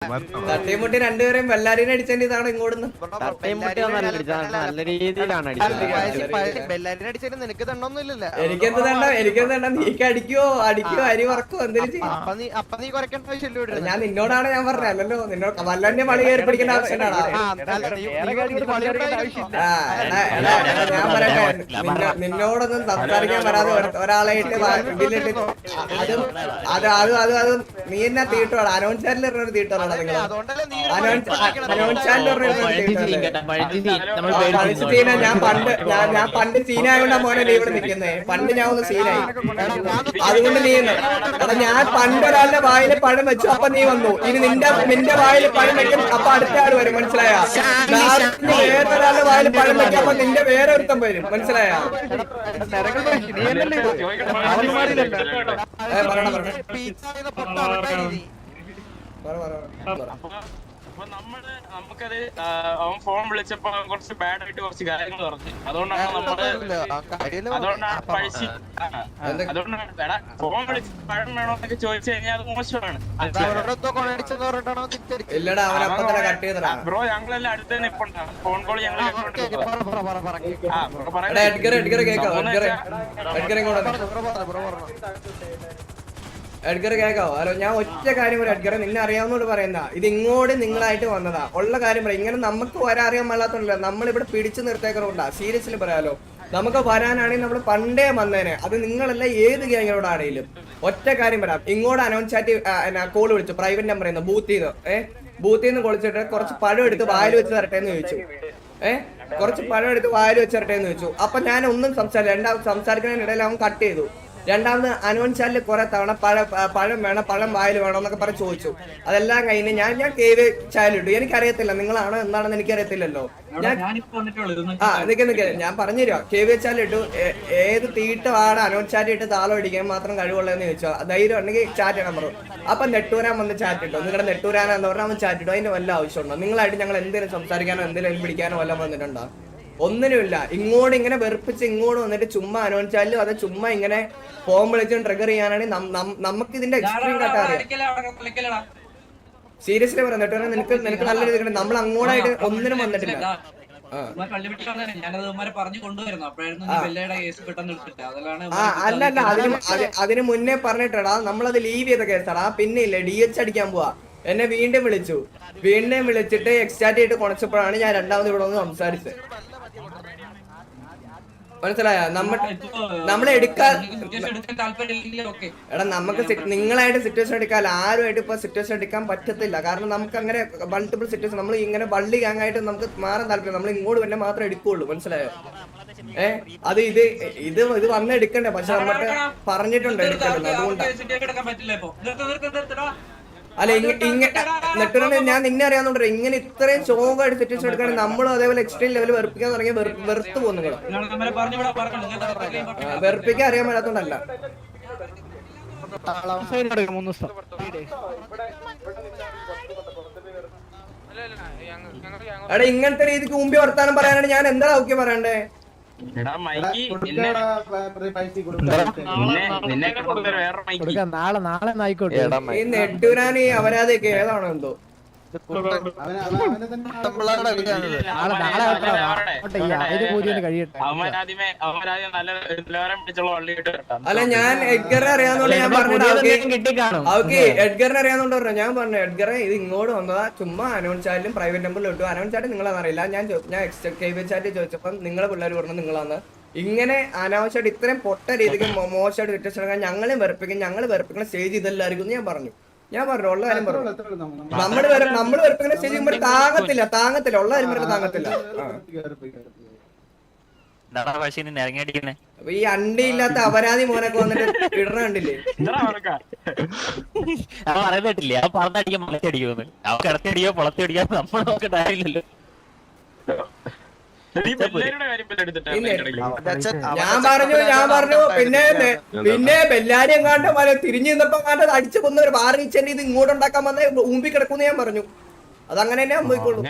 തട്ടിമുട്ടി രണ്ടുപേരെയും ബെല്ലാരിനെ അടിച്ചതിന്റെ ഇതാണ് ഇങ്ങോട്ട് നല്ല രീതിയിലാണ് എനിക്കെന്ത് തണ്ട എനിക്കെന്ത് തണ്ട നീക്ക് അടിക്കോ അരി വറക്കോ എന്തെങ്കിലും ഞാൻ നിന്നോടാണ് ഞാൻ പറഞ്ഞത് അല്ലല്ലോ നിന്നോട് വല്ലന്റെ മണി കയറി പിടിക്കേണ്ട ആവശ്യമാണ് ഞാൻ പറയട്ടെ നിന്നോടൊന്നും സംസാരിക്കാൻ വരാതെ ഒരാളായിട്ട് ഇതിലിട്ട് അത് നീ എന്നാ തീട്ടോടാ അനൗൺസ് ചാനലിൽ തീട്ടോടാ നിങ്ങൾ ഞാൻ പണ്ട് സീനായോണ്ടാ മോനെ നീ ഇവിടെ നിൽക്കുന്നേ പണ്ട് ഞാൻ ഒന്ന് സീനായി അതുകൊണ്ട് നീ എടാ ഞാൻ പണ്ട് ഒരാളുടെ വായില് പഴം വെച്ചു അപ്പൊ നീ വന്നു ഇനി നിന്റെ വായില് പഴം വെക്കും അപ്പൊ അടുത്ത ആള് വരും മനസ്സിലായ വേറൊരാളുടെ വായില് പഴം വെക്കും അപ്പൊ നിന്റെ വേറെ ഒരുത്തം വരും മനസ്സിലായ നമുക്കത് അവൻ ഫോൺ വിളിച്ചപ്പോ കുറച്ച് ബാഡ് ആയിട്ട് കുറച്ച് കാര്യങ്ങൾ പറഞ്ഞു അതുകൊണ്ടാണ് ഫോൺ വിളിച്ച് പഴം വേണോ എന്നൊക്കെ ചോദിച്ചു കഴിഞ്ഞാൽ അത് മോശമാണ് ബ്രോ ഞങ്ങളെല്ലാം അടുത്ത് തന്നെ ഇപ്പൊ ഫോൺ കോൾ ഞങ്ങൾ എഡ്ഗർ കേക്കാവോ ഹലോ ഞാൻ ഒറ്റ കാര്യം ഒരു എഡ്ഗർ നിന്നെ അറിയാവുന്നോട് പറയുന്ന ഇത് ഇങ്ങോട്ട് നിങ്ങളായിട്ട് വന്നതാ ഉള്ള കാര്യം പറയാം ഇങ്ങനെ നമുക്ക് വരാറിയാൻ പാടില്ലാത്തല്ലോ നമ്മളിവിടെ പിടിച്ചു നിർത്തേക്കറുണ്ടാ സീരിയസ്ലി പറയാലോ നമുക്ക് വരാനാണെങ്കിൽ നമ്മൾ പണ്ടേ വന്നേനെ അത് നിങ്ങളല്ല ഏത് ഗ്യാങ്ങിനോടാണെങ്കിലും ഒറ്റ കാര്യം പറയാം ഇങ്ങോട്ട് അനൗൺസ് ആയിട്ട് കോൾ വിളിച്ചു പ്രൈവറ്റ് നമ്പർ ചെയ്യുന്നു ബൂത്തിൽ നിന്ന് കൊളിച്ചിട്ട് കുറച്ച് പഴം എടുത്ത് വായിൽ വെച്ച് തരട്ടെ എന്ന് ചോദിച്ചു കുറച്ച് പഴം എടുത്ത് വായിൽ വെച്ച് തരട്ടെ എന്ന് ചോദിച്ചു അപ്പൊ ഞാൻ ഒന്നും സംസാരിക്കുന്നതിനിടയിൽ അവൻ കട്ട് ചെയ്തു രണ്ടാമത് അനൗൺസ് ചാനലിൽ കുറെ തവണ പഴം വേണം പഴം വായിൽ വേണം എന്നൊക്കെ പറഞ്ഞ് ചോദിച്ചു അതെല്ലാം കഴിഞ്ഞ് ഞാൻ കേവ് ചാനലിട്ടു എനിക്കറിയത്തില്ല നിങ്ങളാണോ എന്താണെന്ന് എനിക്കറിയത്തില്ലല്ലോ ഞാൻ പറഞ്ഞു തരുവാ കേവ് ചാനലിട്ടു ഏത് തീട്ടമാണ് അനൗൺസ് ചാറ്റ് ഇട്ട് താളം അടിക്കാൻ മാത്രം കഴിവുള്ളതെന്ന് ചോദിച്ചോ ധൈര്യം ഉണ്ടെങ്കിൽ ചാറ്റ് ഇടാൻ പറഞ്ഞു അപ്പൊ നെട്ടൂരാൻ വന്ന് ചാറ്റ് ഇട്ടോ നിങ്ങളുടെ നെട്ടൂരാനെന്ന് പറഞ്ഞാൽ അവൻ ചാറ്റ് ഇട്ടോ അതിന്റെ വല്ല ആവശ്യമുണ്ടോ നിങ്ങളായിട്ട് ഞങ്ങൾ എന്തെങ്കിലും സംസാരിക്കാനോ എന്തെങ്കിലും പിടിക്കാനോ വല്ലതും വന്നിട്ടുണ്ടോ ഒന്നിനുമില്ല ഇങ്ങോട്ട് ഇങ്ങനെ വെറുപ്പിച്ച് ഇങ്ങോട്ട് വന്നിട്ട് ചുമ്മാ അനൗൺസാലും അത് ചുമ്മാ ഇങ്ങനെ ഫോം വിളിച്ചും ട്രിഗർ ചെയ്യാനാണെങ്കിൽ നമുക്ക് ഇതിന്റെ എക്സ്ട്രീം കട്ടാ അറിയാം സീരിയസ്ലി പറയുന്നത് നിനക്ക് നല്ല രീതിയിൽ നമ്മൾ അങ്ങോട്ടായിട്ട് ഒന്നിനും വന്നിട്ടില്ല അല്ലല്ല അതിന് മുന്നേ പറഞ്ഞിട്ടടാ നമ്മളത് ലീവ് ചെയ്ത കേസാടാ പിന്നെ ഇല്ലേ DH അടിക്കാൻ പോവാ എന്നെ വീണ്ടും വിളിച്ചിട്ട് എക്സ്റ്റാറ്റ് ചെയ്തിട്ട് കുണച്ചപ്പോഴാണ് ഞാൻ രണ്ടാമത് ഇവിടെ വന്ന് സംസാരിച്ചത് മനസ്സിലായ നമ്മളെ എടുക്കാൻ എടാ നമുക്ക് നിങ്ങളായിട്ട് സിറ്റുവേഷൻ എടുക്കാൻ ആരുമായിട്ട് ഇപ്പൊ സിറ്റുവേഷൻ എടുക്കാൻ പറ്റത്തില്ല കാരണം നമുക്ക് അങ്ങനെ മൾട്ടിപ്പിൾ സിറ്റുവേഷൻ നമ്മൾ ഇങ്ങനെ വള്ളി ഗ്യാങ് ആയിട്ട് നമുക്ക് മാറാൻ താല്പര്യം നമ്മൾ ഇങ്ങോട്ട് തന്നെ മാത്രമേ എടുക്കുള്ളൂ മനസ്സിലായോ അത് ഇത് വന്ന് എടുക്കണ്ടേ പക്ഷെ നമുക്ക് പറഞ്ഞിട്ടുണ്ട് എടുക്കണ്ടത് അതുകൊണ്ടാണ് അല്ല നെട്ടൂരിനെ ഞാൻ നിന്നെ അറിയാവുന്നുണ്ടോ ഇങ്ങനെ ഇത്രയും ഷോക്കായിട്ട് സിറ്റുവേഷൻ എടുക്കുകയാണെങ്കിൽ നമ്മളും അതേപോലെ എക്സ്ട്രീം ലെവൽ വെറുപ്പിക്കാൻ തുടങ്ങിയ വെറുത്ത് പോകുന്നു വെറുപ്പിക്കാൻ അറിയാൻ മേലാത്തോണ്ടല്ല എടാ ഇങ്ങനത്തെ രീതിക്ക് മുമ്പേ വർത്താനം പറയാനാണ് ഞാൻ എന്താ ഓക്കെ പറയണ്ടേ ഈ നെട്ടൂരാന് അവരാതൊക്കെ ഏതാണോ എന്തോ അല്ല ഞാൻ എഡ്ഗറെ അറിയാവുന്നോണ്ട് ഞാൻ പറഞ്ഞു എഡ്ഗറിനെ അറിയാവുന്നോണ്ട് പറഞ്ഞു ഞാൻ പറഞ്ഞു എഡ്ഗറെ ഇത് ഇങ്ങോട്ട് വന്നതാ ചുമ്മാ അനൗൺസ് ചാറ്റിലും പ്രൈവറ്റ് നമ്പറിൽ ഇട്ടു അനൗൺസ് ചാറ്റ് നിങ്ങളാന്ന് അറിയില്ല ഞാൻ കേബിൾ ചാറ്റ് ചോദിച്ചപ്പം നിങ്ങളെ പിള്ളേർ പറഞ്ഞു നിങ്ങളാന്ന് ഇങ്ങനെ അനാവശ്യമായിട്ട് ഇത്രയും പൊട്ട രീതിക്ക് മോശമായിട്ട് വ്യത്യസ്ത ഞങ്ങളെ വെറുപ്പിക്കുന്ന സ്റ്റേജ് ഇതെല്ലാവർക്കും ഞാൻ പറഞ്ഞു ഉള്ള കാര്യം പറഞ്ഞു നമ്മള് വെറുപ്പിക്കുന്ന സ്റ്റേജ് താങ്ങത്തില്ല ഉള്ള കാര്യം പറഞ്ഞ താങ്ങത്തില്ല ഈ അണ്ടി ഇല്ലാത്ത അപരാധി മോനൊക്കെ വന്നിട്ട് ഇടണ കണ്ടില്ലേ പറയുന്നിട്ടില്ലേ പറഞ്ഞടിക്കാൻ മുളച്ചടിക്കുമെന്ന് അവ കിടത്തിയടിയോ പൊളത്തിയടിയോ നമ്മൾ നോക്കണ്ടായില്ലല്ലോ ഞാൻ പറഞ്ഞു പിന്നെ ബെല്ലാരിയും കാണ്ട് തിരിഞ്ഞു നിന്നപ്പോ കാണ്ട് അടിച്ചു കൊന്ന ഒരു 6 ഇഞ്ച് ഇത് ഇങ്ങോട്ട് ഉണ്ടാക്കാൻ വന്ന ഊമ്പി കിടക്കുന്നു ഞാൻ പറഞ്ഞു അതങ്ങനെ തന്നെ സംഭവിക്കുള്ളൂ